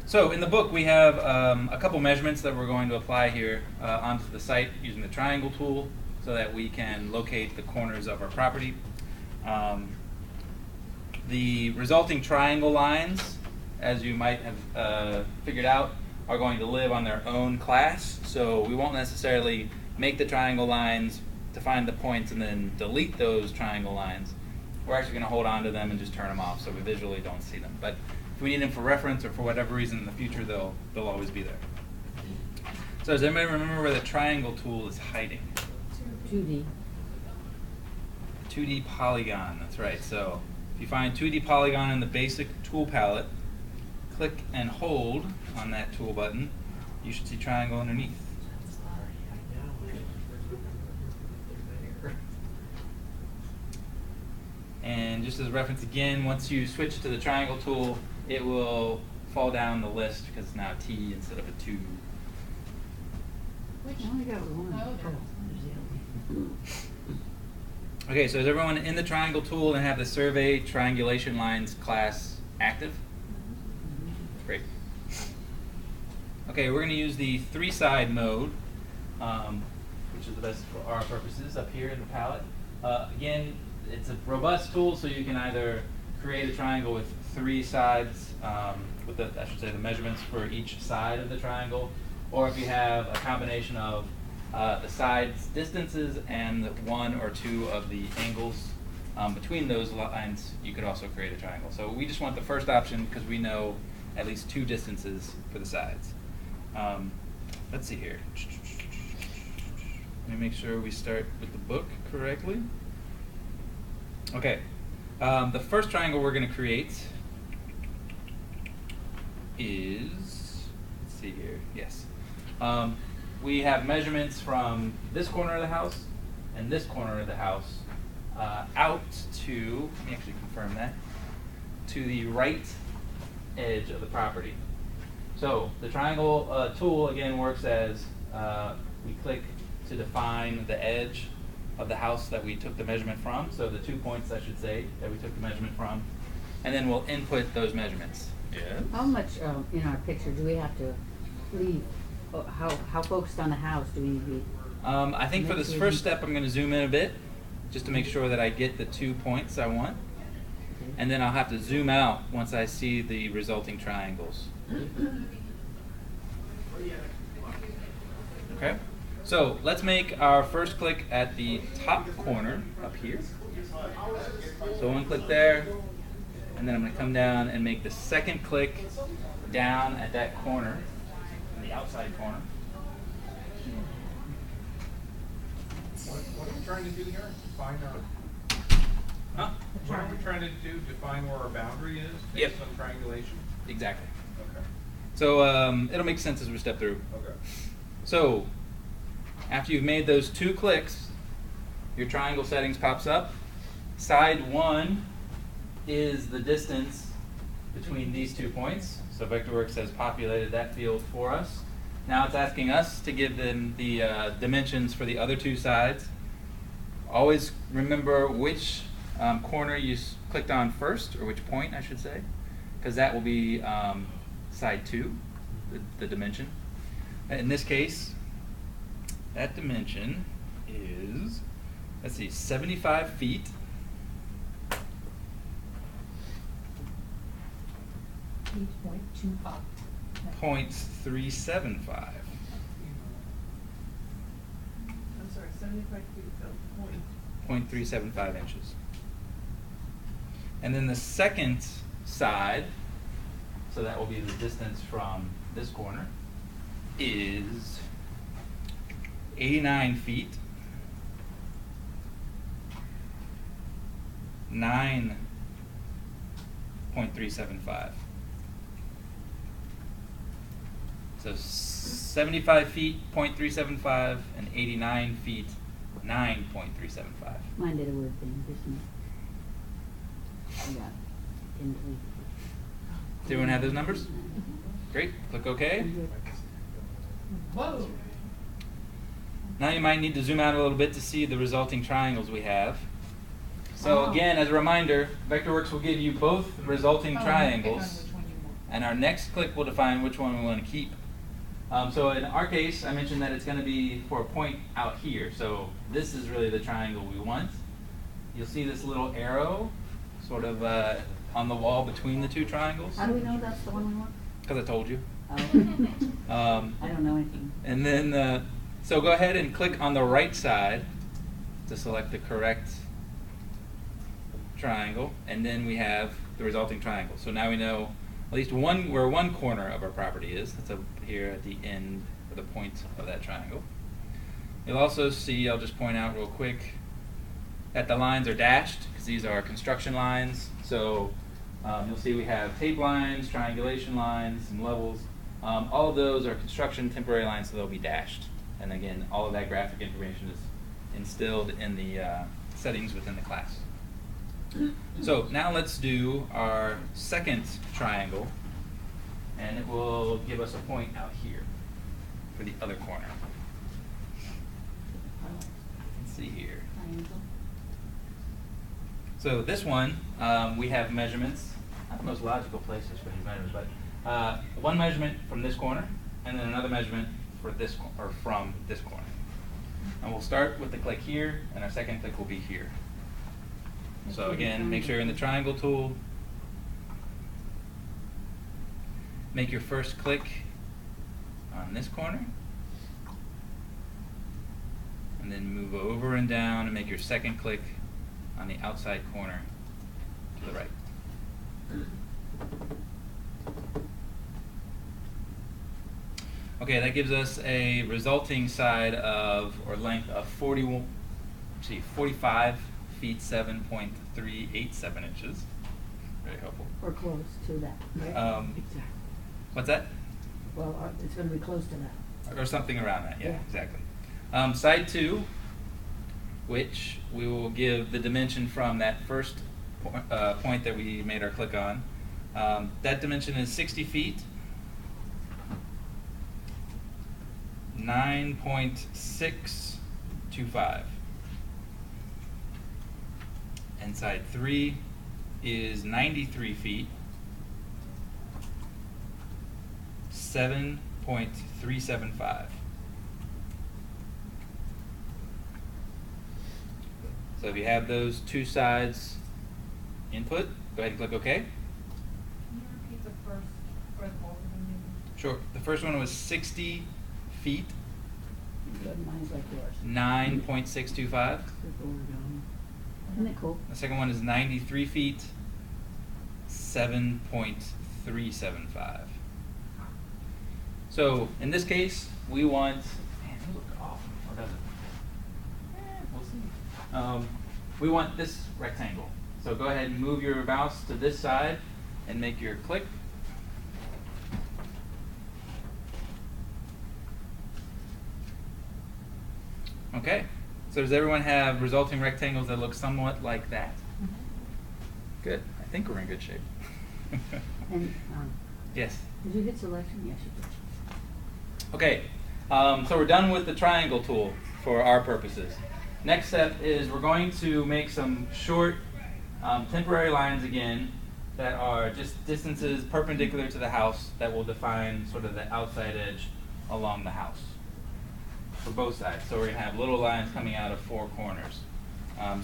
So in the book we have a couple measurements that we're going to apply here onto the site using the triangle tool so that we can locate the corners of our property. The resulting triangle lines, as you might have figured out, are going to live on their own class. So we won't necessarily make the triangle lines to find the points and then delete those triangle lines. We're actually going to hold on to them and just turn them off so we visually don't see them. But if we need them for reference or for whatever reason in the future, they'll always be there. So does anybody remember where the triangle tool is hiding? 2D. 2D polygon, that's right. So if you find 2D polygon in the basic tool palette, click and hold on that tool button, you should see triangle underneath. And just as a reference again, once you switch to the triangle tool, it will fall down the list because it's now a T instead of a 2. I only got one. Okay, so is everyone in the triangle tool and have the survey triangulation lines class active? Great. Okay, we're going to use the 3-side mode, which is the best for our purposes up here in the palette. Again, it's a robust tool, so you can either create a triangle with 3 sides, with the, I should say, the measurements for each side of the triangle, or if you have a combination of the sides distances and 1 or 2 of the angles between those lines, you could also create a triangle. So we just want the first option because we know at least 2 distances for the sides. Let's see here. Let me make sure we start with the book correctly. Okay, the first triangle we're going to create is, let's see here, yes. We have measurements from this corner of the house and this corner of the house out to, let me actually confirm that, to the right edge of the property. So the triangle tool again works as we click to define the edge of the house that we took the measurement from, so the 2 points, I should say, that we took the measurement from, and then we'll input those measurements. Yes. How much in our picture do we have to leave? How focused on the house do we need to be? I think for this first step, I'm going to zoom in a bit, just to make sure that I get the 2 points I want, and then I'll have to zoom out once I see the resulting triangles. Okay? So let's make our first click at the top corner up here. So one click there, and then I'm going to come down and make the second click down at that corner, in the outside corner. What are we trying to do here? Define our. Huh? What are we trying to do? Define where our boundary is based Yep. on triangulation? Exactly. Okay. So it'll make sense as we step through. Okay. So after you've made those 2 clicks, your triangle settings pops up. Side 1 is the distance between these 2 points. So Vectorworks has populated that field for us. Now it's asking us to give them the dimensions for the other 2 sides. Always remember which corner you clicked on first, or which point I should say, because that will be side 2, the dimension. In this case, that dimension is, let's see, 75 feet. .375. I'm sorry, 75 feet, so point. 0.375 inches. And then the second side, so that will be the distance from this corner, is 89 feet, 9.375. So 75 feet, 0.375, and 89 feet, 9.375. Mine did a weird thing, didn't it? Yeah. Didn't we? Does everyone have those numbers? Great. Click OK. Whoa! Now you might need to zoom out a little bit to see the resulting triangles we have. So again, as a reminder, Vectorworks will give you both resulting triangles. And our next click will define which one we want to keep. So in our case, I mentioned that it's going to be for a point out here. So this is really the triangle we want. You'll see this little arrow sort of on the wall between the two triangles. How do we know that's the one we want? Because I told you. Oh. I don't know anything. And then, so go ahead and click on the right side to select the correct triangle, and then we have the resulting triangle. So now we know at least where one corner of our property is. That's up here at the end, or the point of that triangle. You'll also see, I'll just point out real quick, that the lines are dashed, because these are construction lines. So you'll see we have tape lines, triangulation lines, and levels. All of those are construction temporary lines, so they'll be dashed. And again, all of that graphic information is instilled in the settings within the class. So now let's do our second triangle, and it will give us a point out here for the other corner. Let's see here. Triangle. So this one, we have measurements. Not the most logical places for these measurements, but one measurement from this corner, and then another measurement for this or from this corner. And we'll start with the click here, and our second click will be here. So again, make sure you're in the triangle tool. Make your first click on this corner. And then move over and down and make your second click on the outside corner to the right. Okay, that gives us a resulting side of, or length of 45 feet 7.387 inches. Very helpful. Or close to that, right? Exactly. What's that? Well, it's gonna be close to that. Or something around that, yeah, Yeah. exactly. Side 2, which we will give the dimension from that first point that we made our click on. That dimension is 60 feet, 9.625. And side 3 is 93 feet, 7.375. So if you have those two sides input, go ahead and click OK. Can you repeat the first, or both of them? Sure. The first one was 60 feet, Good, mine's like yours. 9.625. Isn't it cool? The second one is 93 feet, 7.375. So in this case, we want, man, those look awful, or does it? We'll see. We want this rectangle. So go ahead and move your mouse to this side and make your click. Okay, so does everyone have resulting rectangles that look somewhat like that? Good, I think we're in good shape. And, Yes. did you hit selection? Yes, you did. Okay, so we're done with the triangle tool for our purposes. Next step is we're going to make some short temporary lines again that are just distances perpendicular to the house that will define sort of the outside edge along the house for both sides. So we're going to have little lines coming out of four corners.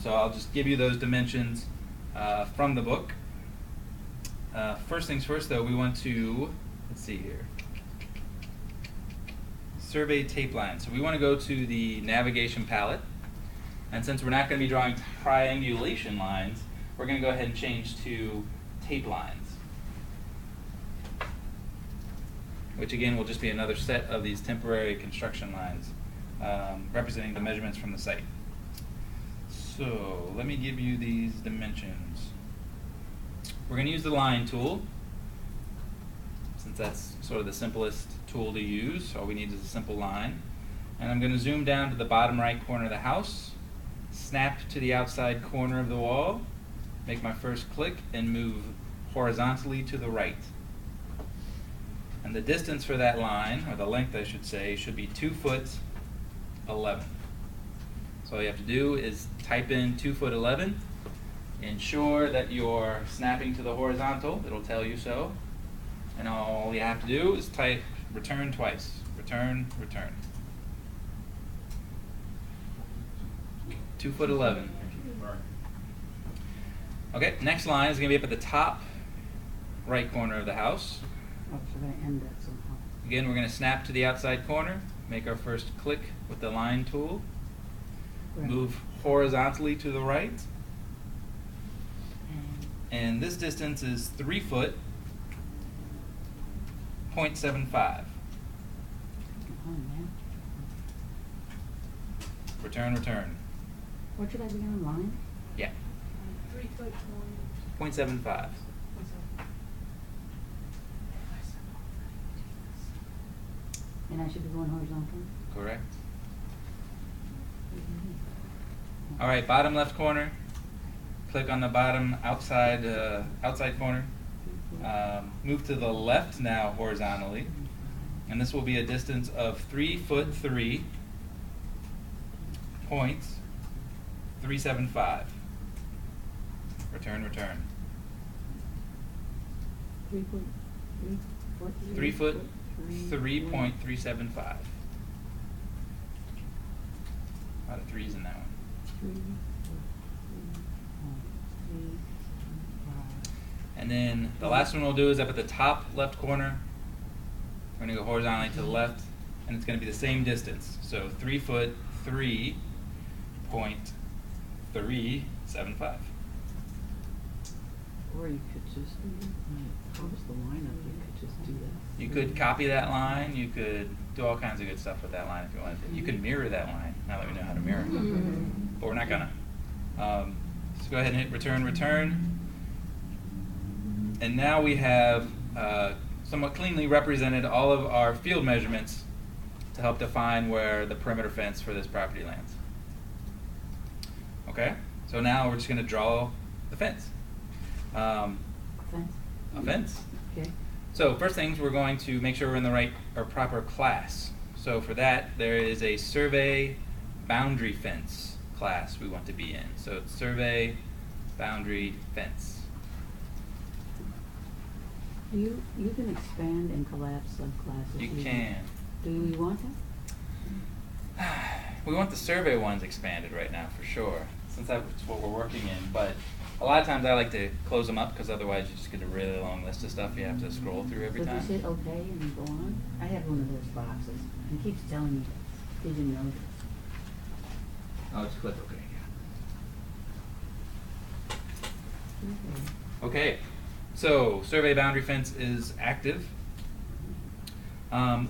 So I'll just give you those dimensions from the book. First things first, though, we want to, let's see here, survey tape lines. So we want to go to the navigation palette, and since we're not going to be drawing triangulation lines, we're going to go ahead and change to tape lines, which again will just be another set of these temporary construction lines representing the measurements from the site. So let me give you these dimensions. We're going to use the line tool, since that's sort of the simplest tool to use. All we need is a simple line. And I'm going to zoom down to the bottom right corner of the house, snap to the outside corner of the wall, make my first click, and move horizontally to the right. And the distance for that line, or the length I should say, should be 2 foot 11. So all you have to do is type in 2 foot 11. Ensure that you're snapping to the horizontal. It'll tell you so. And all you have to do is type return twice. Return, return. 2'11". Okay, next line is going to be up at the top right corner of the house. Oh, so we're gonna end that somehow. Again, we're going to snap to the outside corner, make our first click with the line tool, Right. move horizontally to the right, And and this distance is 3 foot, 0.75. oh man, Return, return. what should I be on line? Yeah, 3 foot 0.75. And I should be going horizontal? Correct. All right, bottom left corner. Click on the bottom outside corner. Move to the left now horizontally, and this will be a distance of 3 foot 3.375. Return, return. 3 foot, 3 foot 3.375. A lot of threes in that one. 3.375. And then the last one we'll do is up at the top left corner. We're going to go horizontally to the left, and it's going to be the same distance. So 3 foot 3.375. Or you could just, close the line up, you could just do that. You could copy that line. You could do all kinds of good stuff with that line if you wanted to. You could mirror that line, now that we know how to mirror. But we're not going to. So go ahead and hit return, return. And now we have somewhat cleanly represented all of our field measurements to help define where the perimeter fence for this property lands. Okay, so now we're just going to draw the fence. Fence? A fence. Okay. So first things, we're going to make sure we're in the right or proper class. So for that, there is a survey boundary fence class we want to be in. So it's survey boundary fence. You can expand and collapse subclasses. You can. Do we want that? We want the survey ones expanded right now for sure, since that's what we're working in. But a lot of times I like to close them up because otherwise you just get a really long list of stuff you have to scroll through every So time. just hit OK and go on? I have one of those boxes and it keeps telling me, did you know this? Oh, just click OK. Okay. Okay, so survey boundary fence is active.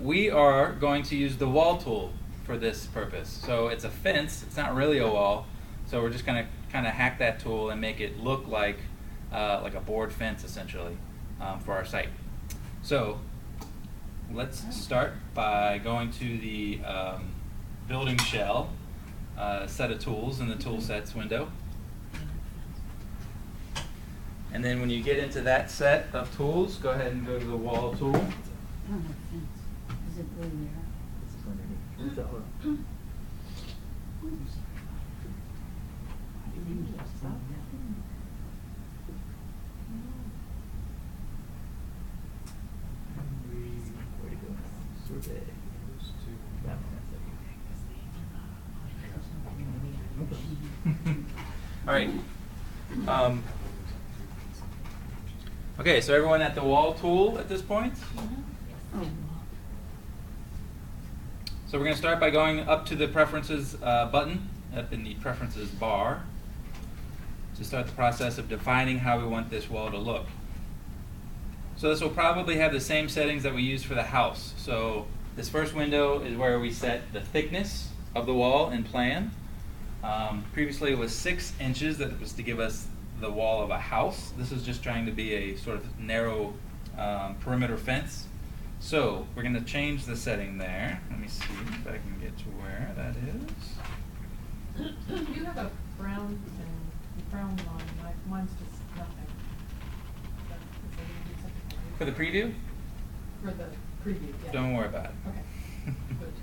We are going to use the wall tool for this purpose. So it's a fence, it's not really a wall. So we're just going to kind of hack that tool and make it look like a board fence essentially for our site. So let's start by going to the building shell set of tools in the tool sets window. And then when you get into that set of tools, go ahead and go to the wall tool. I don't have a fence. Is it really there? All right. Okay, so everyone at the wall tool at this point? Oh, So we're going to start by going up to the preferences button, up in the preferences bar, to start the process of defining how we want this wall to look. So this will probably have the same settings that we used for the house. So this first window is where we set the thickness of the wall in plan. Previously it was 6 inches that was to give us the wall of a house. This is just trying to be a sort of narrow perimeter fence. So we're going to change the setting there. Let me see if I can get to where that is. You have a brown thing, a brown line, like mine's just nothing. Is that gonna do something For the preview? For the preview, yeah. Don't worry about it. Okay, good.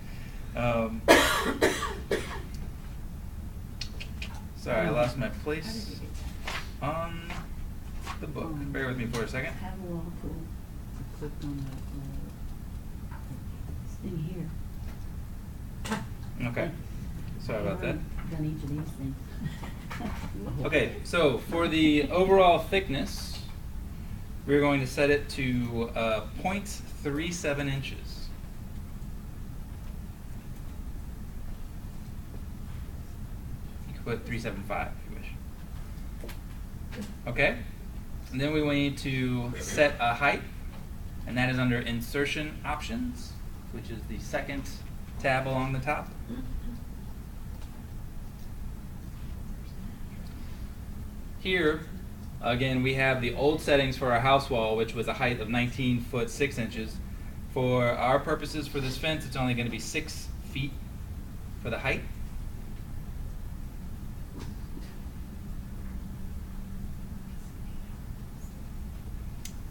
Sorry, I lost my place on the book. Bear with me for a second. have a wall tool. Click on this thing here. Okay. Sorry about that. I've done each of these things. Okay, so for the overall thickness, we're going to set it to 0.37 inches. You can put 375 if you wish. Okay, and then we need to set a height, and that is under Insertion Options, which is the second tab along the top. Here, again, we have the old settings for our house wall, which was a height of 19 foot 6 inches. For our purposes for this fence, it's only going to be 6 feet for the height.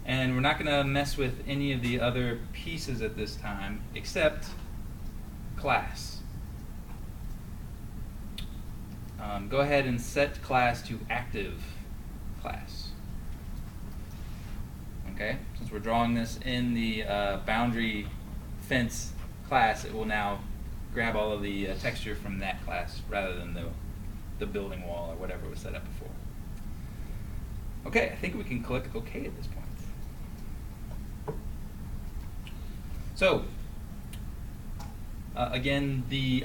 And we're not going to mess with any of the other pieces at this time, except class. Go ahead and set class to active class. Okay, since we're drawing this in the boundary fence class, it will now grab all of the texture from that class rather than the building wall or whatever was set up before. Okay, I think we can click OK at this point. So, again, the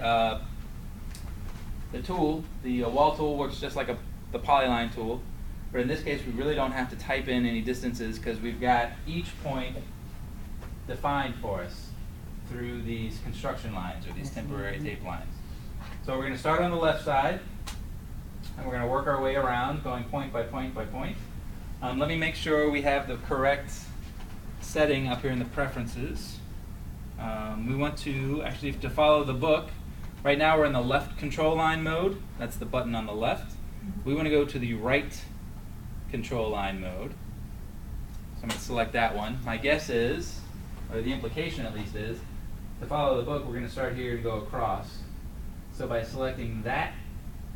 tool, the wall tool, works just like the polyline tool, but in this case we really don't have to type in any distances because we've got each point defined for us through these construction lines or these temporary tape lines. So we're going to start on the left side, and we're going to work our way around, going point by point by point. Let me make sure we have the correct setting up here in the preferences. We want to, actually, to follow the book, right now we're in the left control line mode. That's the button on the left. We want to go to the right control line mode. So I'm going to select that one. My guess is, or the implication at least is, to follow the book, we're going to start here and go across. So by selecting that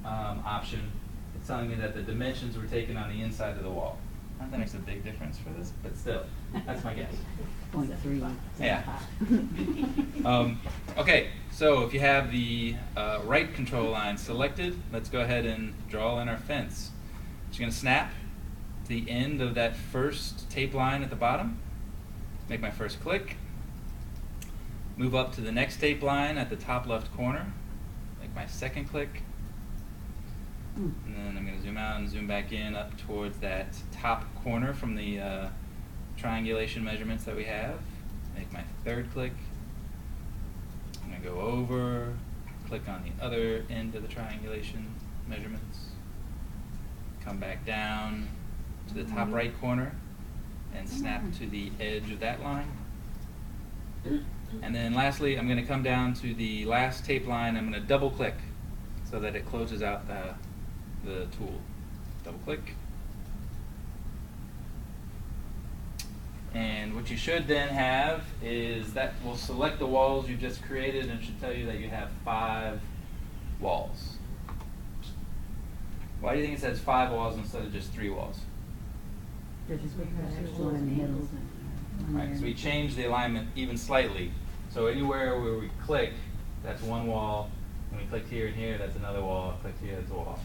option, it's telling me that the dimensions were taken on the inside of the wall. Not that makes a big difference for this, but still, that's my guess. 0.3. Yeah. Okay, so if you have the right control line selected, let's go ahead and draw in our fence. Just going to snap to the end of that first tape line at the bottom, make my first click, move up to the next tape line at the top left corner, make my second click, and then I'm going to zoom out and zoom back in up towards that top corner from the triangulation measurements that we have. Make my third click. I'm going to go over, click on the other end of the triangulation measurements, come back down to the top right corner and snap to the edge of that line. And then lastly, I'm going to come down to the last tape line. I'm going to double click so that it closes out the tool. Double click. And what you should then have is that will select the walls you've just created and should tell you that you have 5 walls. Why do you think it says 5 walls instead of just 3 walls? There's just one in the middle. Right, so we changed the alignment even slightly. So anywhere where we click, that's one wall. When we clicked here and here, that's another wall. Clicked here, that's a wall.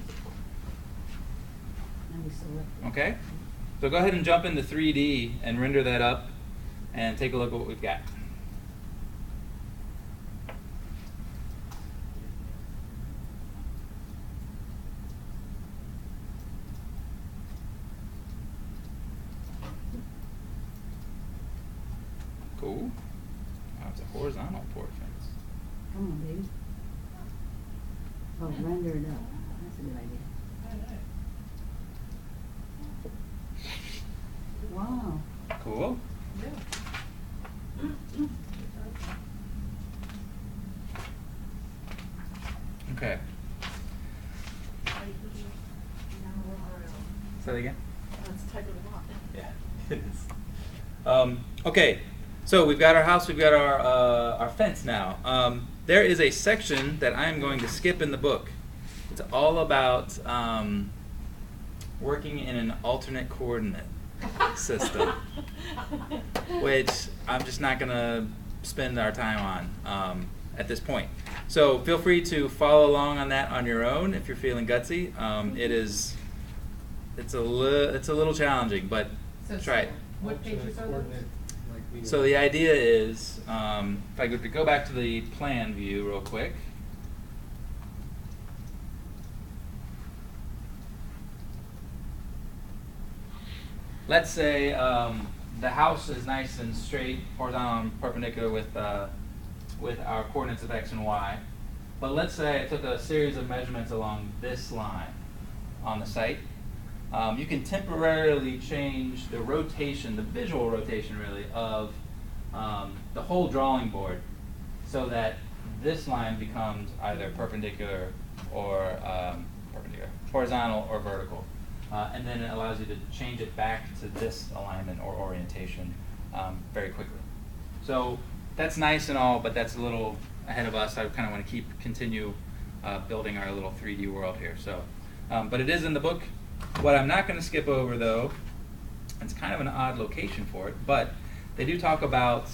And we select it. Okay? So go ahead and jump into 3D and render that up and take a look at what we've got. Cool. Wow, it's a horizontal port fence. Come on, baby. Oh, render it up. That's a good idea. Wow. Cool. Okay. Say that again? Let's type it a lot. Yeah, it is. Okay, so we've got our house, we've got our fence now. There is a section that I'm going to skip in the book. It's all about working in an alternate coordinate system, which I'm just not gonna spend our time on at this point. So feel free to follow along on that on your own if you're feeling gutsy. It's a little challenging, but So try it. what pages are those? So the idea is, if I go back to the plan view real quick. Let's say the house is nice and straight, horizontal and perpendicular with our coordinates of x and y. But let's say I took a series of measurements along this line on the site. You can temporarily change the rotation, the visual rotation really, of the whole drawing board so that this line becomes either perpendicular or horizontal or vertical. And then it allows you to change it back to this alignment or orientation very quickly. So that's nice and all, but that's a little ahead of us. I kind of want to continue building our little 3D world here. So, but it is in the book. What I'm not going to skip over, though, it's kind of an odd location for it, but they do talk about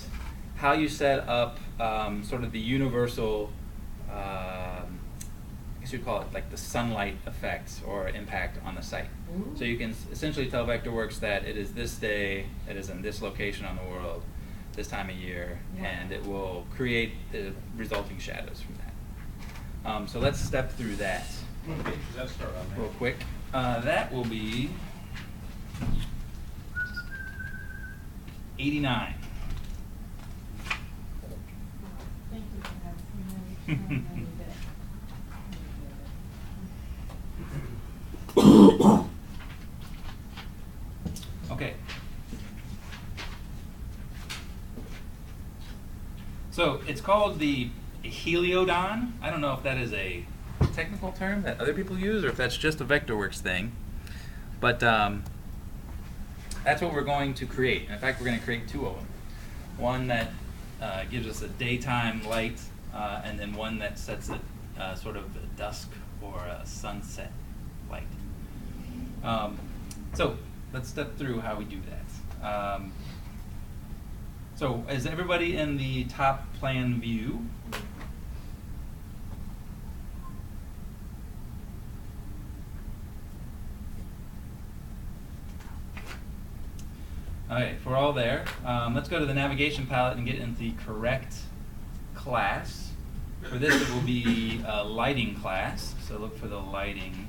how you set up sort of the universal, I guess you'd call it like the sunlight effects or impact on the site. Ooh. So you can essentially tell Vectorworks that it is this day, it is in this location on the world, this time of year, Wow. and it will create the resulting shadows from that. So let's step through that What page does that start on? real quick. That will be 89. Thank you for that. We know each time I need it. Okay. So it's called the heliodon. I don't know if that is a technical term that other people use or if that's just a Vectorworks thing. But that's what we're going to create. And in fact, we're going to create two of them. One that gives us a daytime light, and then one that sets it sort of a dusk or a sunset light. So let's step through how we do that. So is everybody in the top plan view? Okay, if we're all there, let's go to the navigation palette and get into the correct class. For this, it will be a lighting class. So look for the lighting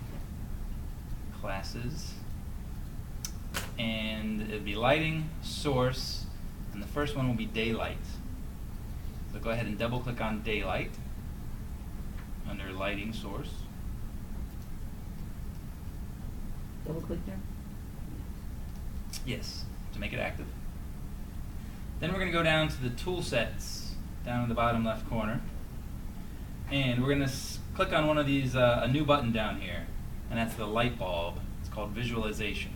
classes. And it'll be lighting, source, and the first one will be daylight. So go ahead and double click on daylight under lighting source. Double click there. Yes, to make it active. Then we're going to go down to the tool sets down in the bottom left corner. And we're going to click on one of these, a new button down here, and that's the light bulb. It's called visualization.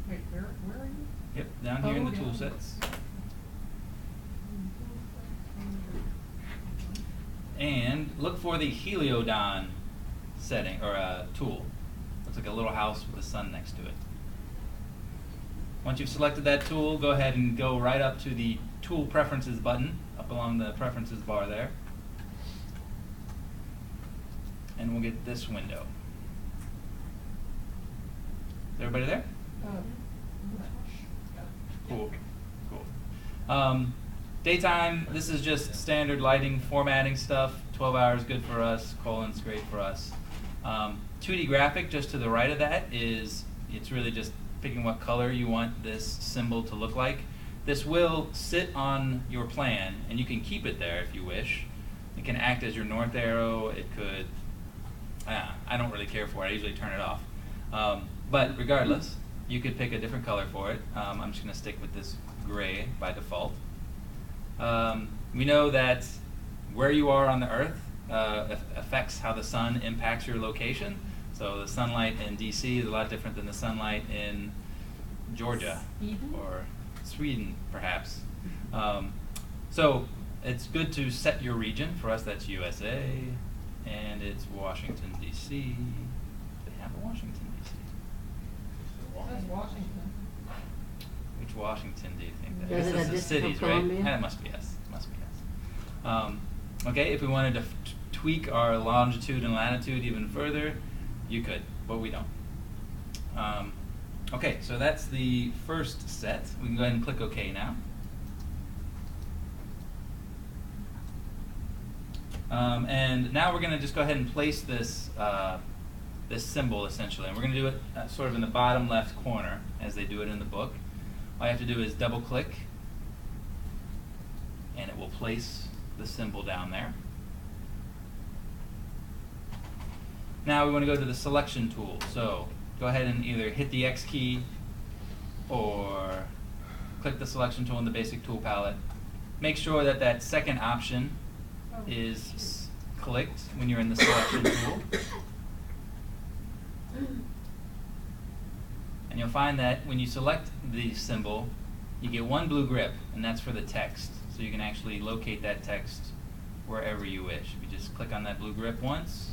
Wait, where are you? Yep, down here in the Oh, tool down. sets. And look for the heliodon setting, or tool. Looks like a little house with a sun next to it. Once you've selected that tool, go ahead and go right up to the Tool Preferences button, up along the Preferences bar there. And we'll get this window. Is everybody there? Cool, cool. Daytime, this is just standard lighting formatting stuff. 12 hours, good for us. Colon's great for us. 2D graphic, just to the right of that, it's really just picking what color you want this symbol to look like. This will sit on your plan, and you can keep it there if you wish. It can act as your north arrow. It could, I don't really care for it. I usually turn it off. But regardless, you could pick a different color for it. I'm just going to stick with this gray by default. We know that where you are on the Earth affects how the sun impacts your location. So the sunlight in DC is a lot different than the sunlight in Georgia Sweden? or Sweden, perhaps. So it's good to set your region. For us, that's USA, and it's Washington, DC. They have a Washington, DC. That's Washington. We Which Washington do you think that Is is? it a This is the district of cities, right? Columbia? That must be us. Must be us. Okay, if we wanted to tweak our longitude and latitude even further, you could, but we don't. Okay, so that's the first set. We can go ahead and click OK now. And now we're going to just go ahead and place this this symbol essentially, and we're going to do it sort of in the bottom left corner as they do it in the book. All you have to do is double click, and it will place the symbol down there. Now we want to go to the selection tool. So go ahead and either hit the X key or click the selection tool in the basic tool palette. Make sure that that second option is clicked when you're in the selection tool. And you'll find that when you select the symbol, you get one blue grip, and that's for the text. So you can actually locate that text wherever you wish. If you just click on that blue grip once,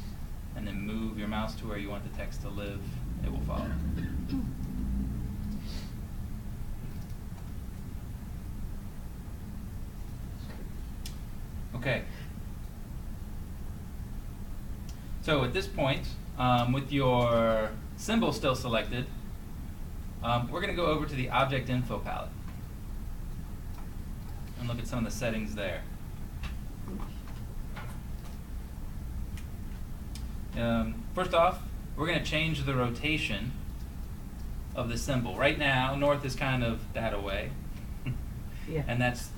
and then move your mouse to where you want the text to live, it will follow. Okay. So at this point, with your symbol still selected, we're going to go over to the Object Info palette and look at some of the settings there. First off, we're going to change the rotation of the symbol. Right now, north is kind of that away, Yeah. and that's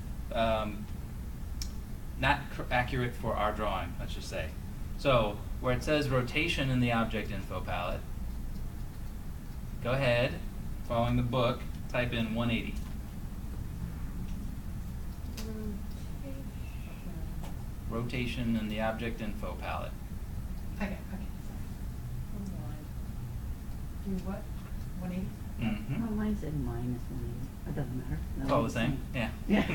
not accurate for our drawing, let's just say. So, where it says rotation in the Object Info palette, go ahead, following the book, type in 180. Rotation in the Object Info palette. Okay, sorry. Hold on. Do what? 180? Mm-hmm. Oh, mine said minus 180. It doesn't matter. It's all the same. Yeah. Yeah.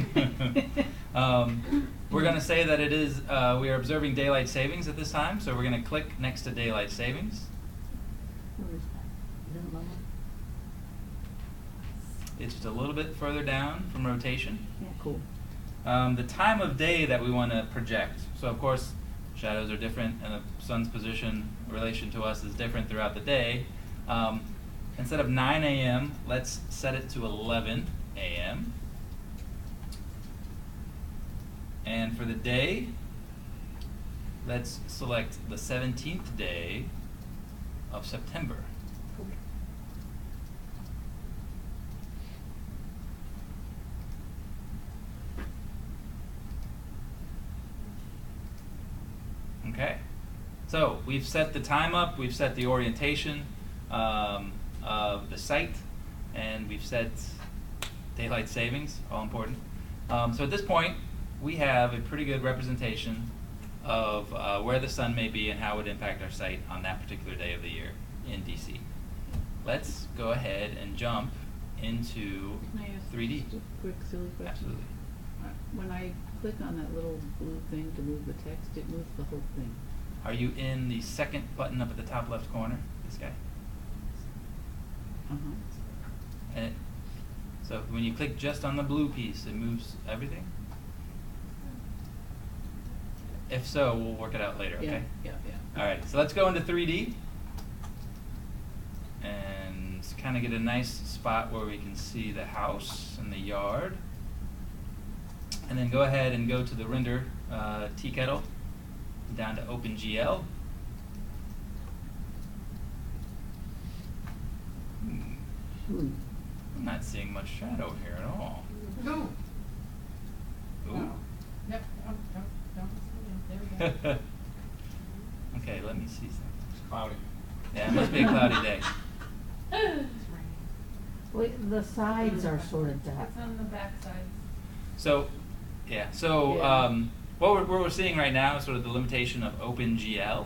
We're going to say that it is, we are observing daylight savings at this time, so we're going to click next to daylight savings. Where is that? Is it lower? It's just a little bit further down from rotation. Yeah, cool. The time of day that we want to project. So of course, shadows are different, and the sun's position in relation to us is different throughout the day. Instead of 9 a.m., let's set it to 11 a.m. And for the day, let's select the 17th day of September. Okay, so we've set the time up, we've set the orientation of the site, and we've set daylight savings, all important. So at this point, we have a pretty good representation of where the sun may be and how it would impact our site on that particular day of the year in DC. Let's go ahead and jump into Can I ask 3D. just a quick silly question? Absolutely. When I click on that little blue thing to move the text, it moves the whole thing. Are you in the second button up at the top left corner? This guy? Uh-huh. And so when you click just on the blue piece, it moves everything? If so, we'll work it out later, okay? Yeah. All right, so let's go into 3D and kind of get a nice spot where we can see the house and the yard. And then go ahead and go to the render tea kettle down to OpenGL. I'm not seeing much shadow here at all. Go. Ooh. Yep, don't see it. There we go. Okay, let me see something. It's cloudy. Yeah, it must be a cloudy day. Well, the sides are sort of dark. It's on the back side. So, yeah. So, Yeah. What we're seeing right now is sort of the limitation of OpenGL.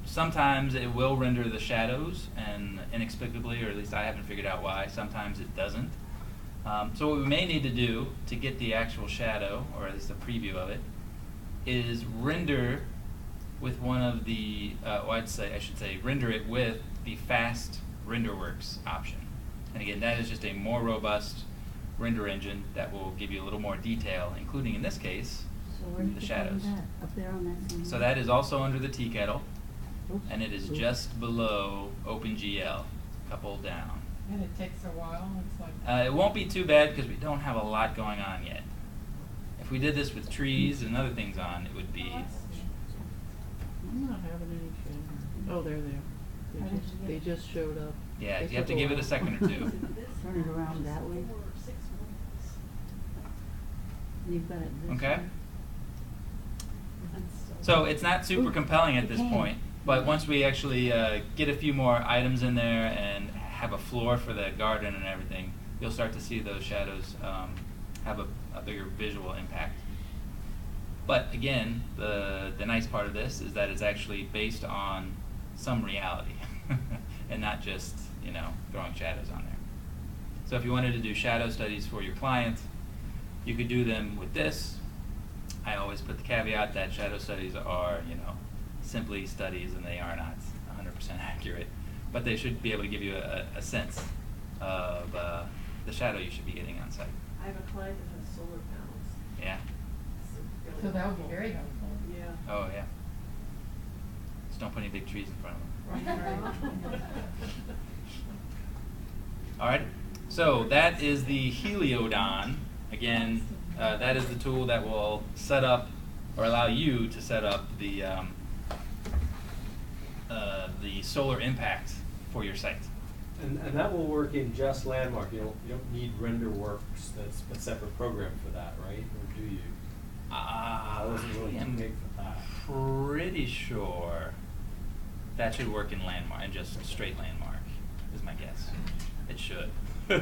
Sometimes it will render the shadows, and inexplicably, or at least I haven't figured out why. Sometimes it doesn't. So what we may need to do to get the actual shadow, or at least a preview of it, is render with one of the, I should say, render it with the fast Renderworks option. And again, that is just a more robust render engine that will give you a little more detail, including in this case, So where did the you find shadows. that? Up there on that same. So that is also under the tea kettle, Oops, and it is oops. just below OpenGL, a couple down. And it takes a while, it's like. It won't be too bad because we don't have a lot going on yet. If we did this with trees and other things on, it would be. I'm not having any shadows. Oh, there they are. How did you They get- just showed up. Yeah, They you have took to give it a while. second or two. Turn it around that way. You've got it this Okay. way. So it's not super Ooh, compelling at you this can. point, but once we actually get a few more items in there and have a floor for the garden and everything, you'll start to see those shadows have a bigger visual impact. But again, the nice part of this is that it's actually based on some reality and not just, you know, throwing shadows on there. So if you wanted to do shadow studies for your client, you could do them with this. I always put the caveat that shadow studies are, you know, simply studies and they are not 100% accurate, but they should be able to give you a sense of the shadow you should be getting on site. I have a client that has solar panels. Yeah? It's really So that would be helpful. very helpful. Yeah. Oh, yeah. Just don't put any big trees in front of them. Right. All right, so that is the Heliodon. Again, that is the tool that will set up or allow you to set up the solar impact for your site. And that will work in just Landmark. You don't need Renderworks. That's a separate program for that, right? Or do you? I wasn't really I too am big for that. pretty sure that should work in Landmark, and just straight Landmark, is my guess. It should. Yeah,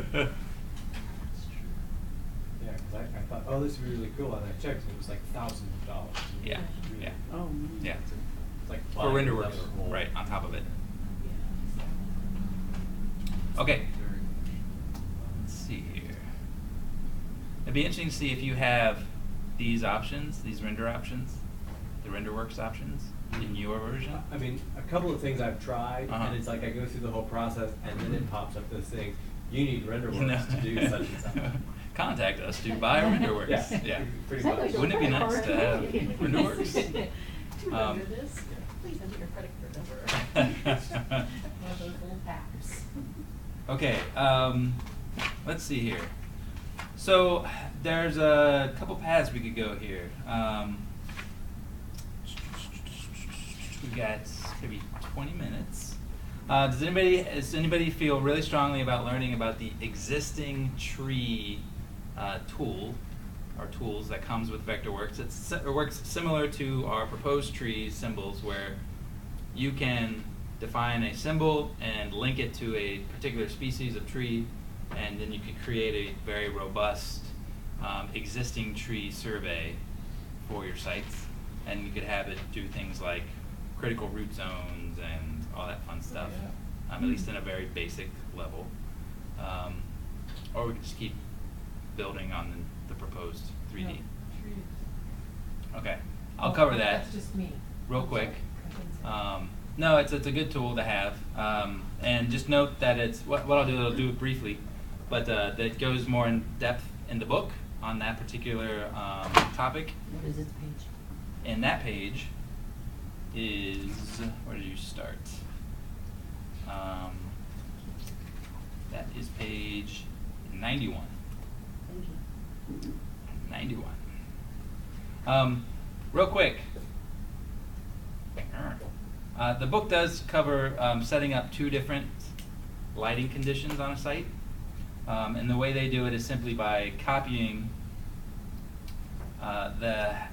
because I thought, oh, this would be really cool, and I checked, and it was like thousands of dollars. Yeah, Really- yeah. Oh, man. Yeah. It's like For buying Renderworks, another whole- right, on top of it. Okay. Let's see here. It'd be interesting to see if you have these options, these render options, the Renderworks options, in your version. I mean, a couple of things I've tried, Uh-huh. and it's like I go through the whole process, and then it pops up this thing. You need Renderworks to do such and such. Contact us to buy Renderworks. Yeah, Yeah. pretty Is that much. what Wouldn't it be credit nice to card? have Renderworks? To render this, please enter your credit card number. One of those little apps. Okay, let's see here. So there's a couple paths we could go here. We got maybe 20 minutes. Does anybody feel really strongly about learning about the existing tree tool or tools that comes with Vectorworks? It works similar to our proposed tree symbols, where you can define a symbol and link it to a particular species of tree, and then you could create a very robust existing tree survey for your sites, and you could have it do things like critical root zones and all that fun stuff, at least in a very basic level. Or we could just keep building on the proposed 3D. No, trees. Okay, I'll Oh, cover that That's just me. real I'm quick. sorry. No, it's a good tool to have, and just note that it's what I'll do. I'll do it briefly, but that it goes more in depth in the book on that particular topic. What is its page? And that page is, where did you start? That is page 91. Thank you. 91. Real quick. The book does cover setting up 2 different lighting conditions on a site. And the way they do it is simply by copying I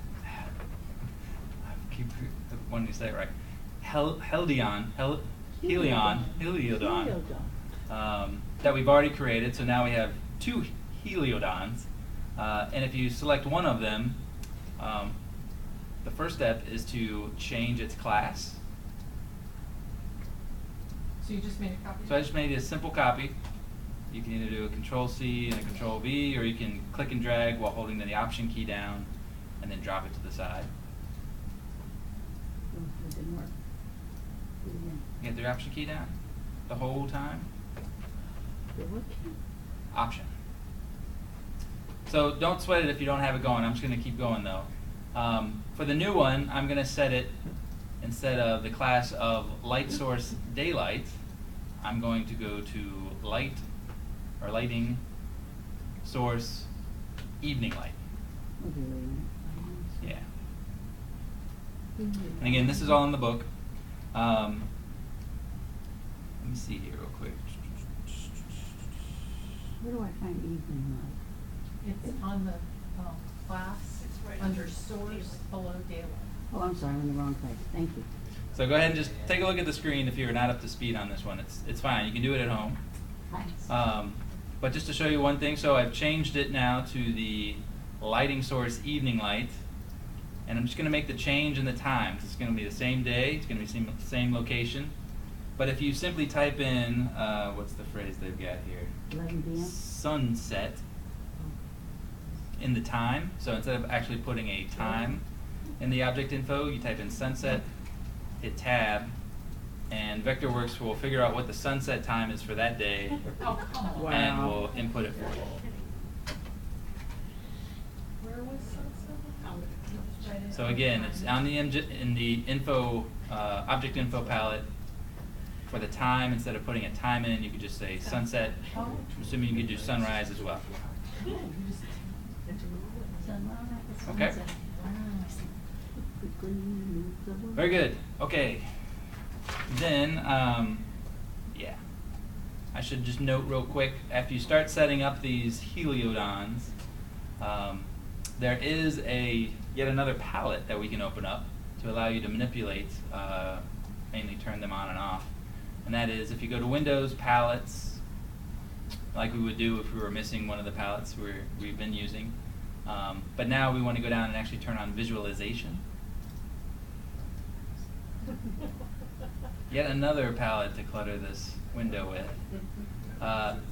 keep wanting to say it right. Heliodon that we've already created. So now we have 2 heliodons. And if you select one of them, the first step is to change its class. So you just made a copy? So I just made a simple copy. You can either do a Control-C and a Control-V, or you can click and drag while holding the Option key down, and then drop it to the side. Oh, it didn't work. Do it again. You get the Option key down the whole time. The what key? Option. So don't sweat it if you don't have it going. I'm just going to keep going though. For the new one, I'm going to set it, instead of the class of light source daylight, I'm going to go to light or lighting source evening light. Okay, wait a minute. Yeah. And again, this is all in the book. Let me see here real quick. Where do I find evening light? It's on the, class, It's right under under source, below daylight. Oh, I'm sorry, I'm in the wrong place. Thank you. So go ahead and just take a look at the screen if you're not up to speed on this one. It's fine. You can do it at home. Thanks. But just to show you one thing, so I've changed it now to the lighting source evening light, and I'm just going to make the change in the times. It's going to be the same day. It's going to be same location. But if you simply type in, what's the phrase they've got here? 11 p.m.? Sunset in the time. So instead of actually putting a time in the object info, you type in sunset, hit tab, and Vectorworks will figure out what the sunset time is for that day, Oh, come on. and Wow. will input it for you. Where was sunset? So again, it's on the in the info object info palette. For the time, instead of putting a time in, you could just say sunset. Oh. I'm assuming you could do sunrise as well. Okay. Very good. Okay. Then, yeah. I should just note real quick, after you start setting up these heliodons, there is yet another palette that we can open up to allow you to manipulate, mainly turn them on and off. And that is, if you go to Windows, Palettes, like we would do if we were missing one of the palettes we've been using. But now we want to go down and actually turn on Visualization. Yet another palette to clutter this window with.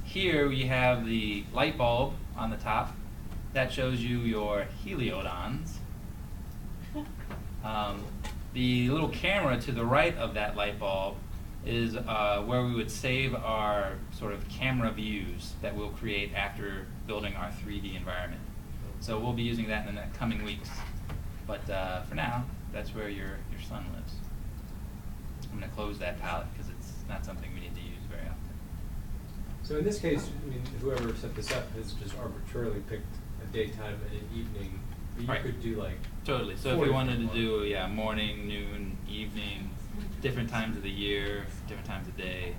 Here we have the light bulb on the top. That shows you your heliodons. The little camera to the right of that light bulb is where we would save our sort of camera views that we'll create after building our 3D environment. So we'll be using that in the coming weeks. But for now, that's where your sun lives. I'm going to close that palette because it's not something we need to use very often. So in this case, I mean, whoever set this up has just arbitrarily picked a daytime and an evening, but you Right. could do like. Totally. So if 4 we wanted to different do, morning, noon, evening, different times of the year, different times of day.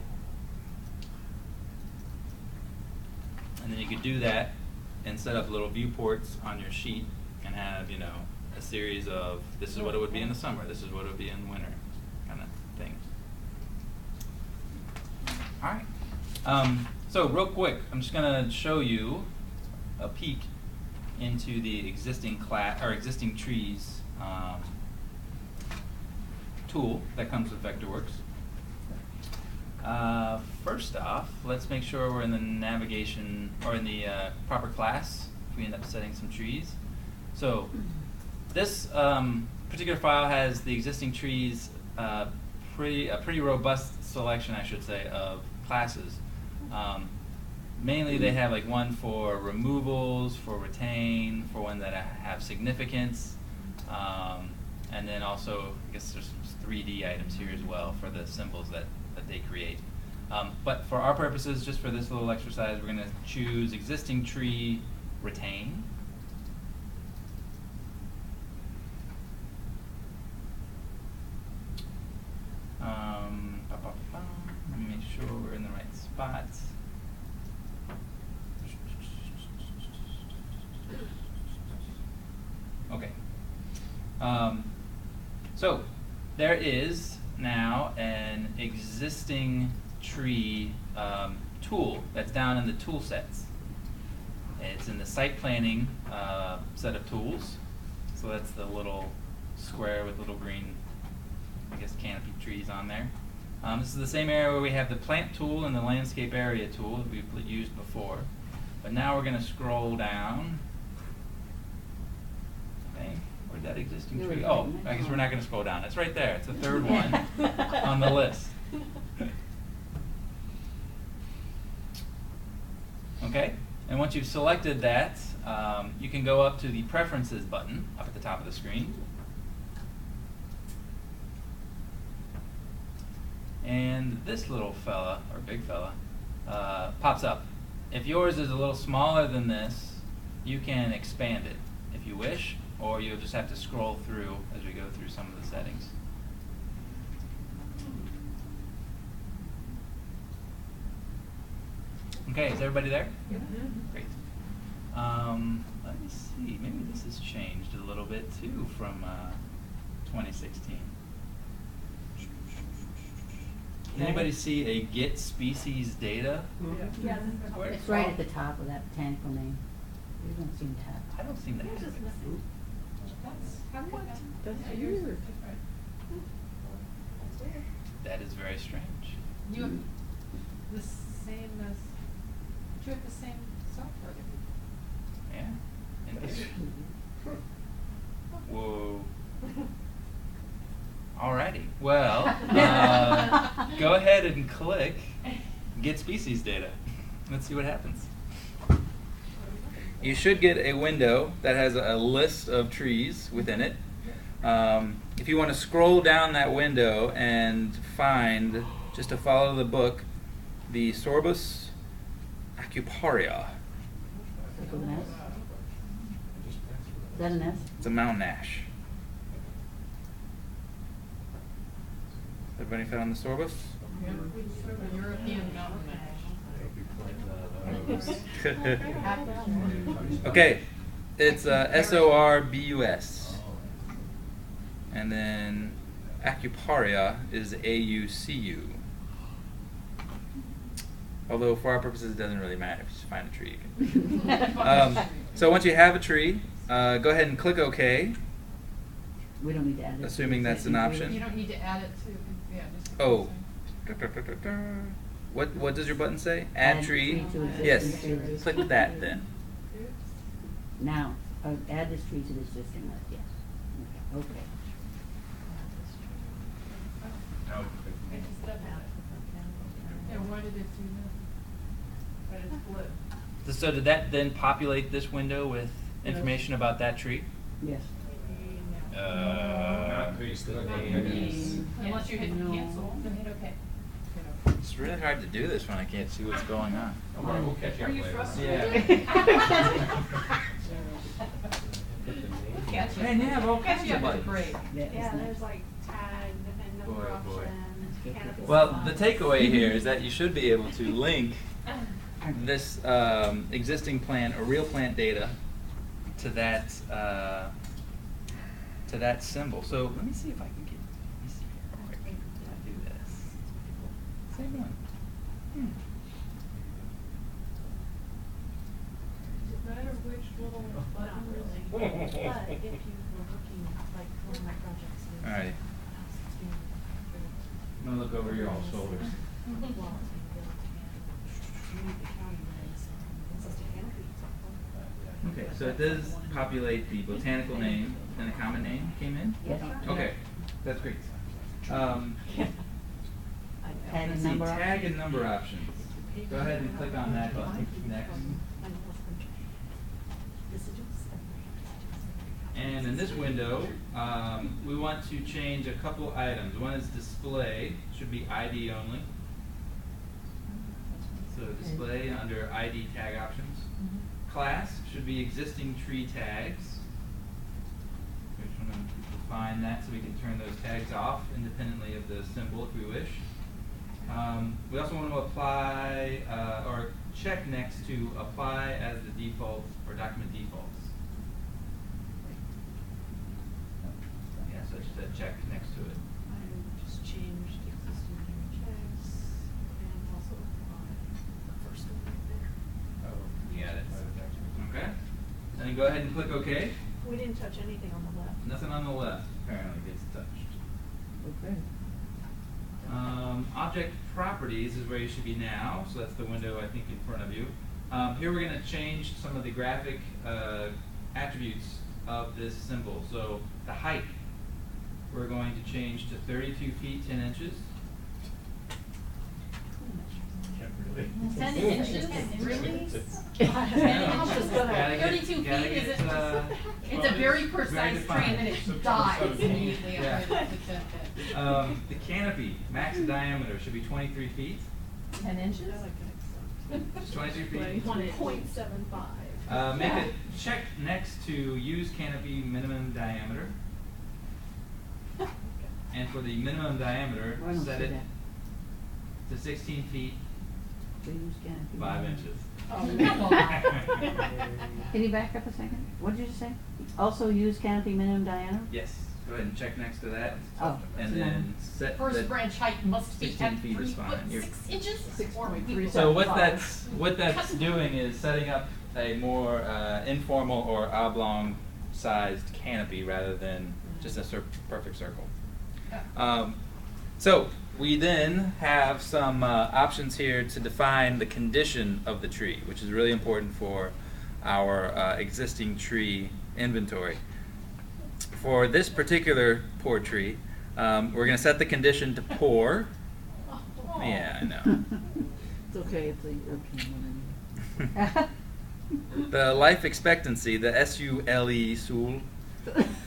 And then you could do that and set up little viewports on your sheet and have, a series of, this is what it would be in the summer, this is what it would be in the winter, kind of thing. All right. So real quick, I'm just going to show you a peek into the existing existing trees tool that comes with Vectorworks. First off, let's make sure we're in the navigation or in the proper class if we end up setting some trees. So this particular file has the existing trees, a pretty robust selection, I should say, of classes. Mainly they have like one for removals, for retain, for one that have significance, and then also I guess there's some 3D items here as well for the symbols that they create. But for our purposes, just for this little exercise, we're going to choose existing tree retain. Let me make sure we're in the right spots. Okay. So there is now an existing tree tool that's down in the tool sets. It's in the site planning set of tools. So that's the little square with little green, I guess, canopy trees on there. This is the same area where we have the plant tool and the landscape area tool that we've used before. But now we're going to scroll down. Okay, where'd that existing tree? Oh, I guess we're not going to scroll down. It's right there. It's the third one on the list. And once you've selected that, you can go up to the Preferences button up at the top of the screen. And this little fella, or big fella, pops up. If yours is a little smaller than this, you can expand it if you wish, or you'll just have to scroll through as we go through some of the settings. Okay, is everybody there? Great. Let me see, maybe this has changed a little bit too from 2016. Did anybody see a get species data? Yeah. It's right at the top of that botanical name. You don't seem to have. I don't seem to Yours have is it. missing. That's what? That's Yeah, yours is weird. different. That's weird. That is very strange. You have the same as, you have the same software. Yeah. Interesting. Whoa. Alrighty. Well, go ahead and click Get Species Data. Let's see what happens. You should get a window that has a list of trees within it. If you want to scroll down that window and find, just to follow the book, the Sorbus acuparia. With an S? Is that an S? It's a mountain ash. Everybody found the Sorbus? The European mountain ash. Okay, it's Sorbus. And then acuparia is AUCU. Although for our purposes it doesn't really matter if you just find a tree. You can. So once you have a tree, go ahead and click OK. We don't need to add it. Assuming that's an option. You don't need to add it to, yeah, just. Oh. What does your button say? Add tree? to existing Yes. tree list. Click that then. Now, add this tree to the existing list, yes. Okay. No. It just doesn't have it. Yeah, why did it do that? But it's blue. So did that then populate this window with information about that tree? Yes. Not based on names. Unless you hit cancel, then hit OK. It's really hard to do this when I can't see what's going on. Don't worry, we'll catch you Are up you later. frustrated? Catch you. Man, you have all Catch kinds you of up at the buttons. break. Yeah, it's Yeah, nice. there's like tag and number Boy, boy. option, canopy. Well, the size. takeaway here is that you should be able to link this existing plant or real plant data to that symbol. So let me see if I can get. Let me see here real quick. I do this. Same one. Does it matter which little Not button really. is? But if you were looking like one of my projects. is All right. a house that's being built I'm gonna look over your all shoulders. and well, it's being built and to meet the county regs, existing canopy. Okay, so it does populate the botanical name and the common name came in? Yes. Okay, that's great. Tag Let's and see, number tag option. and number options. Go ahead and click on that button next. And in this window, we want to change a couple items. One is display, should be ID only. So display under ID tag options. Class should be existing tree tags. We just want to define that so we can turn those tags off independently of the symbol if we wish. We also want to apply or check next to apply as the default or document defaults. Yeah, so just a check next to it. I just changed existing checks and also the first one right there. Oh, you got it. Okay. And then go ahead and click OK. We didn't touch anything on the left. Nothing on the left apparently gets touched. Okay. Object properties is where you should be now, so that's the window I think in front of you. Here we're going to change some of the graphic attributes of this symbol. So the height, we're going to change to 32 feet 10 inches. actually. 10 inches? Really? Yeah. 10 inches. Gotta get- 32 gotta feet get, is uh, it's a very precise defined. tree and then So- it dies so- immediately Yeah. after the The canopy, max diameter should be 23 feet. 10 inches? Just 23 feet. 1.75. Make a check next to use canopy minimum diameter. And for the minimum diameter, I don't set see it that. to 16 feet, So use canopy. 5 inches. Oh, my. Can you back up a second? What did you say? Also use canopy minimum diameter? Yes, go ahead and check next to that. Oh, And so then set First the- branch height must be 16 at feet 3 is fine. foot You're- 6 inches? 6.3. So what 5. that's doing is setting up a more informal or oblong sized canopy rather than just a perfect circle. So we then have some options here to define the condition of the tree, which is really important for our existing tree inventory. For this particular poor tree, we're going to set the condition to poor. Yeah, I know. It's okay, it's a European one The life expectancy, the SULE, SUL,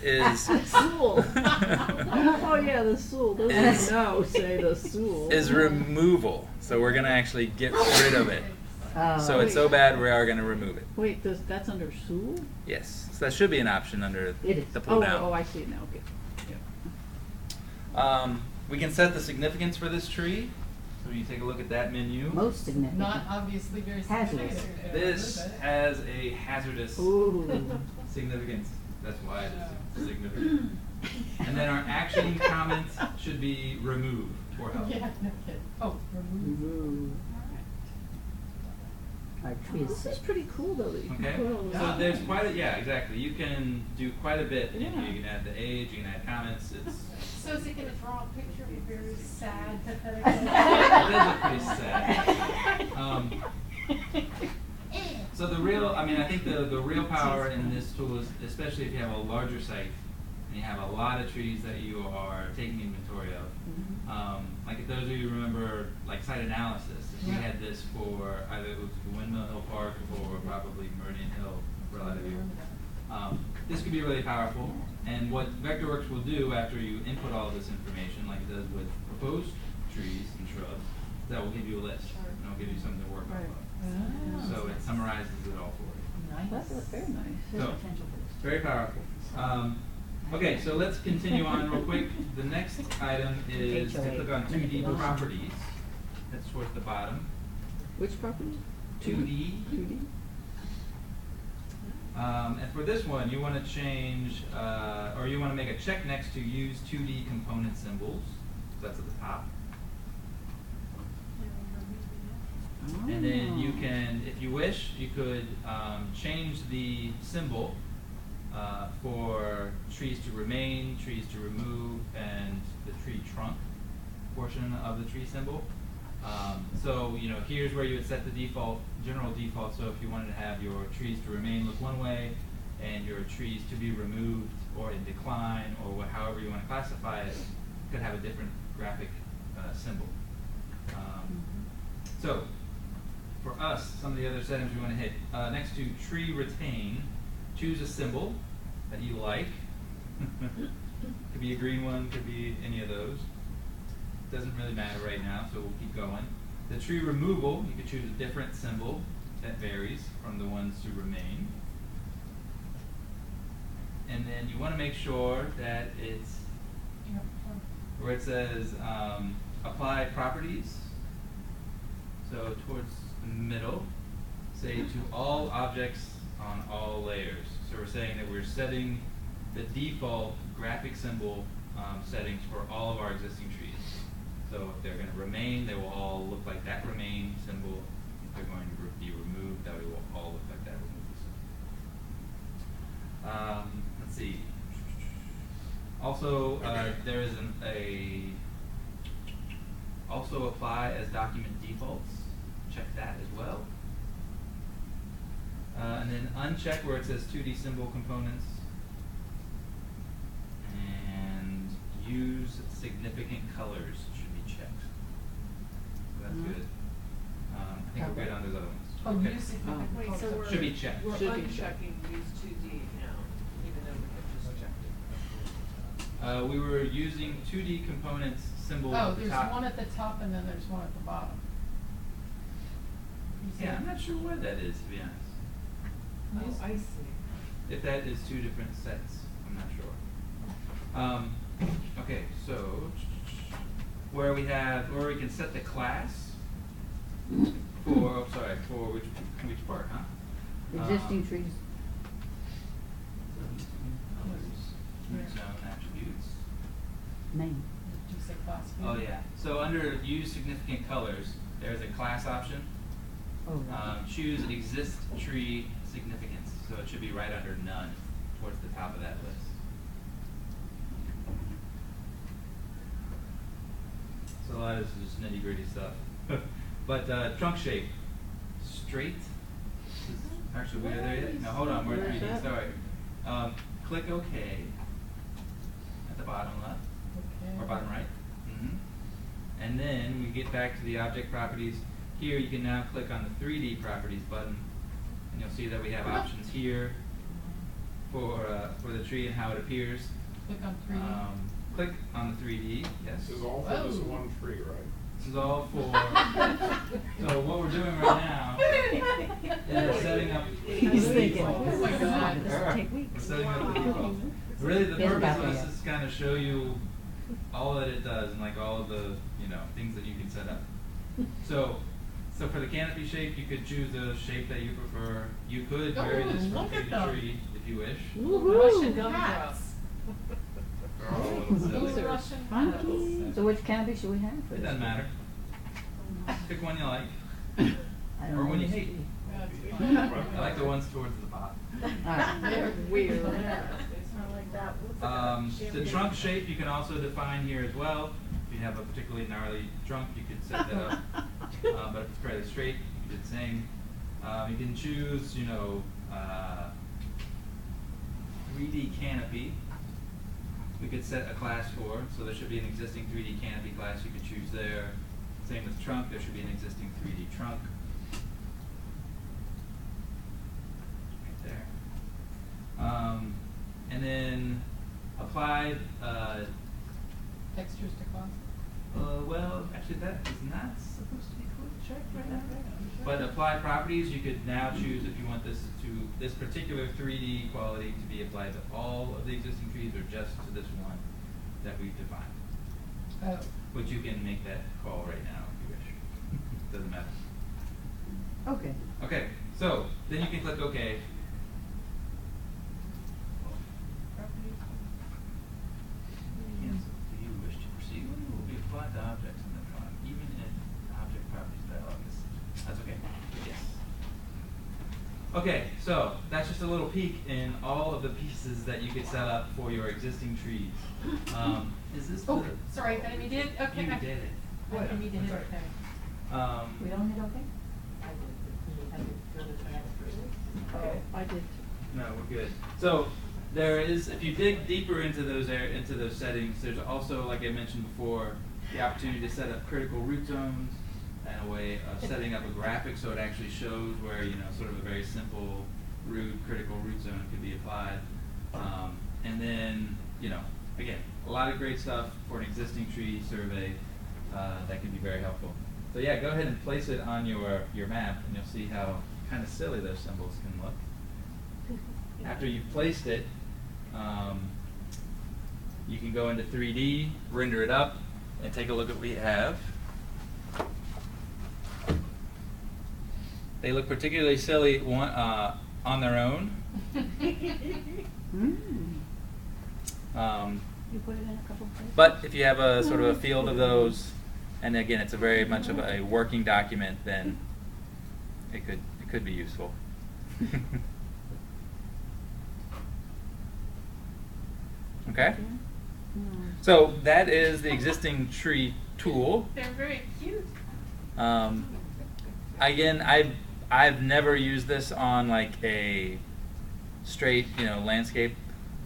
is Sool. Oh yeah, the sool. Those Is- who know say the sool. is removal. So we're gonna actually get rid of it. So it's so bad we are gonna remove it. Wait, that's under sool? Yes, so that should be an option under It is. the pull down. Oh, I see it now, okay. We can set the significance for this tree. So when you take a look at that menu, Most significant. Not obviously very Hazardous. significant. this has a hazardous Ooh. significance. That's why it is significant. And then our action comments should be removed or help. Yeah, no kidding. Oh, remove. Ooh. Our tree This is is sick. pretty cool though, that you Okay, can put all this. so there's quite a, yeah, exactly. You can do quite a bit. Yeah. You can add the age, you can add comments. It's So is it gonna draw a picture of a very sad, pathetic? it does look pretty sad. So the real, I mean, I think the real power in this tool is, especially if you have a larger site and you have a lot of trees that you are taking inventory of. Like if those of you remember, like site analysis, if we Yeah. had this for either it was Windmill Hill Park or probably Meridian Hill for a lot of you. This could be really powerful, and what Vectorworks will do after you input all of this information, like it does with proposed trees and shrubs, that will give you a list, and it'll give you something to work Right. off of. So it summarizes it all for you. That's very nice. So, very powerful. Okay, so let's continue on real quick. The next item is to click on 2D properties. That's towards the bottom. Which property? 2D. 2D? And for this one, you want to change, or you want to make a check next to use 2D component symbols. So that's at the top. And then you can, if you wish, you could change the symbol for trees to remain, trees to remove, and the tree trunk portion of the tree symbol. So, you know, here's where you would set the default, general default. So if you wanted to have your trees to remain look one way, and your trees to be removed or in decline, or however you want to classify it, could have a different graphic symbol. So, for us, some of the other settings we want to hit, next to tree retain, choose a symbol that you like. Could be a green one, could be any of those. Doesn't really matter right now, so we'll keep going. The tree removal, you could choose a different symbol that varies from the ones to remain. And then you want to make sure that it's where it says apply properties. So towards the middle, say to all objects on all layers. So we're saying that we're setting the default graphic symbol settings for all of our existing trees. So if they're going to remain, they will all look like that remain symbol. If they're going to be removed, they will all look like that remove symbol. Let's see. Also, there is also apply as document defaults. Check that as well. And then uncheck where it says 2D symbol components. And use significant colors should be checked. So that's good. think we're good on those other ones. Oh, Okay. use it. Oh. Wait, so we're. Should be checked. We're Should be checked. unchecking these 2D now, even though we have just checked it. We were using 2D components symbol Oh, at the there's top. one at the top and then there's one at the bottom. You see Yeah, it? I'm not sure what that is, to be honest. Oh, I see. If that is two different sets, I'm not sure. Okay, so where we can set the class for, for which part, huh? Existing trees. Root zone attributes. Name. Did you say class view? Oh yeah. So under use significant colors, there's a class option. Oh, right. Choose exist tree significance. So it should be right under none, towards the top of that list. So a lot of this is just nitty gritty stuff. But trunk shape, straight. Actually, we're there yet? No, hold on, we're in 3D, sorry. Click OK at the bottom left, Okay. or bottom right. And then we get back to the object properties. Here you can now click on the 3D properties button, and you'll see that we have options here for the tree and how it appears. Click on 3D. Click on the 3D, yes. This is all for this Whoa. one tree, right? This is all for, so what we're doing right now is setting up He's the thinking, default. Oh my God. this will take We're weeks. setting up the default. Really, the Been purpose back of this there. is kind of show you all that it does and like all of the, things that you can set up. So for the canopy shape, you could choose a shape that you prefer. You could vary Oh, this from look tree at to them. tree if you wish. Russian Woohoo! gumdrops. They're all a little silly. Those are Russian Funky. So which canopy should we have for It this? doesn't matter. Pick one you like. I don't Or know one you which hate. tree. That's fine. I like the ones towards the bottom. Alright. They're Weird. weird. It's not like that. Looks like a The champagne. trunk shape you can also define here as well. If you have a particularly gnarly trunk, you could set that up. But if it's fairly straight, you do the same. You can choose, 3D canopy. We could set a class for, so there should be an existing 3D canopy class you could choose there. Same with trunk, there should be an existing 3D trunk. Right there. And then applied, Textures to class. well, actually that is not supposed to be checked right now. But apply properties, you could now choose if you want this particular 3D quality to be applied to all of the existing trees or just to this one that we've defined. Oh. Which you can make that call right now if you wish. Doesn't matter. Okay. Okay, so then you can click OK. Cancel. Do you wish to proceed? Will be applied to objects in the drawing, even if object properties dialog is. That's okay. Yes. Okay, so that's just a little peek in all of the pieces that you could set up for your existing trees. Is this Oh, the? sorry, I didn't mean to hit, okay. You did it. I didn't mean to hit, Sorry. okay. We don't hit okay? Okay. I did. No, we're good. So there is, if you dig deeper into those settings, there's also, like I mentioned before, the opportunity to set up critical root zones and a way of setting up a graphic so it actually shows where sort of a very simple critical root zone could be applied. And then again, a lot of great stuff for an existing tree survey that can be very helpful. So yeah, go ahead and place it on your map, and you'll see how kind of silly those symbols can look. After you've placed it, you can go into 3D, render it up, and take a look at what we have. They look particularly silly on their own. You put it in a couple places? But if you have a sort of a field of those, and again, it's a very much of a working document, then it could be useful. Okay? So that is the existing tree tool. They're very cute. Again, I've never used this on like a straight, landscape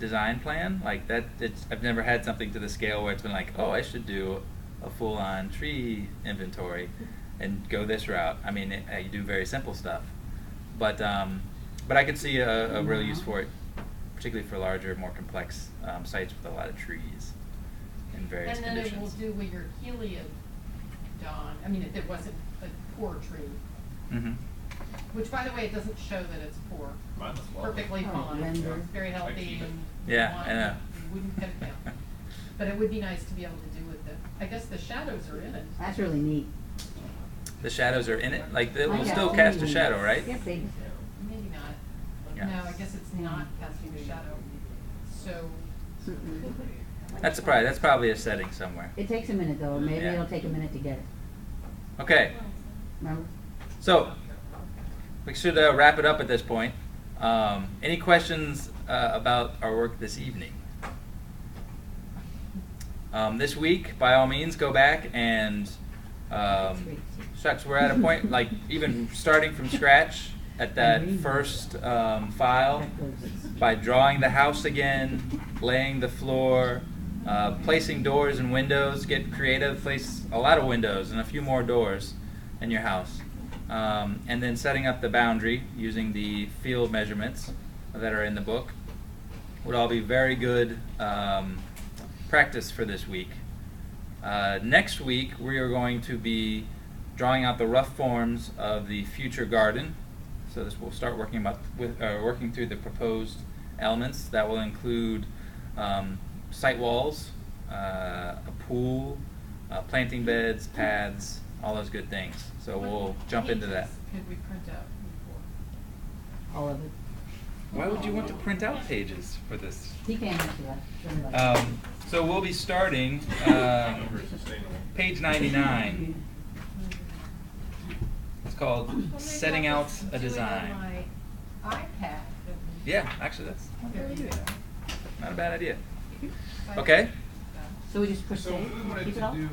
design plan like that. I've never had something to the scale where it's been like, oh, I should do a full-on tree inventory. and go this route. I mean, you do very simple stuff, but I could see a real use for it, particularly for larger, more complex sites with a lot of trees in various And then it will conditions. do with your heliodon, I mean, if it wasn't a poor tree, Mm-hmm. which by the way, it doesn't show that it's poor. Mine was lovely. Perfectly Oh, fine, render. it's very I healthy keep it. and. Yeah, fine, I know. you wouldn't cut it down. But it would be nice to be able to do with it. I guess the shadows are in it. That's really neat. The shadows are in it, like it will Yeah. still cast a shadow, right? Yeah, big. Maybe not. Yeah. No, I guess it's not casting a shadow. So, Mm-mm. That's probably a setting somewhere. It takes a minute though, maybe Yeah. it'll take a minute to get it, Okay, remember? so we should wrap it up at this point. Any questions about our work this evening? This week, by all means, go back and shucks, we're at a point like even starting from scratch at that first file by drawing the house again, laying the floor, placing doors and windows. Get creative, place a lot of windows and a few more doors in your house, and then setting up the boundary using the field measurements that are in the book would all be very good practice for this week. Next week we are going to be drawing out the rough forms of the future garden. So this will start working through the proposed elements. That will include site walls, a pool, planting beds, paths, all those good things. So we'll jump into that. could we print out before? All of it. Why would you want to print out pages for this? He can't answer that. So we'll be starting page 99. It's called Well, maybe Setting I'll Out just a do it on Design. my iPad. Yeah, actually that's not a There bad you idea. go. Not a bad idea. If I- Okay. So we just push So save, if we wanted keep to it all? do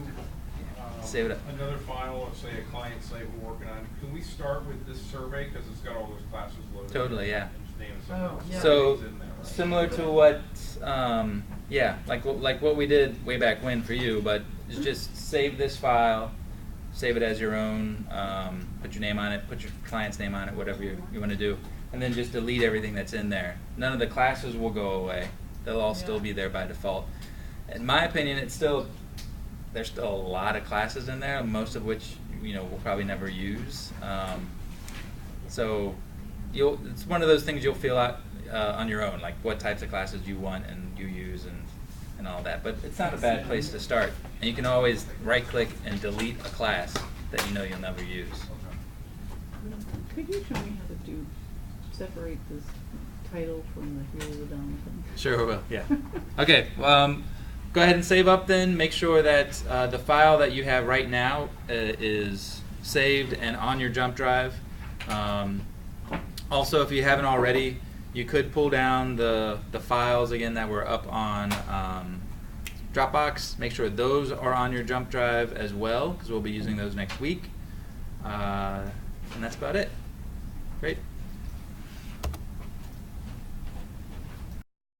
Save it up. another file of, say, a client site we're working on, can we start with this survey, because it's got all those classes loaded? Totally, yeah. And just name Oh, some yeah. So things in there, right? similar to what, like what we did way back when for you, but is just save this file, save it as your own, put your name on it, put your client's name on it, whatever you want to do, and then just delete everything that's in there. None of the classes will go away; they'll all still be there by default. In my opinion, there's still a lot of classes in there, most of which we'll probably never use. So it's one of those things you'll feel out on your own, like what types of classes you want and you use and all that. But it's not a bad place to start. And you can always right-click and delete a class that you'll never use. Could you show me how to separate this title from the heliodon thing? Sure will, yeah. Okay, go ahead and save up then. Make sure that the file that you have right now is saved and on your jump drive. Also, if you haven't already, you could pull down the files again that were up on Dropbox. Make sure those are on your jump drive as well, because we'll be using those next week. And that's about it. Great.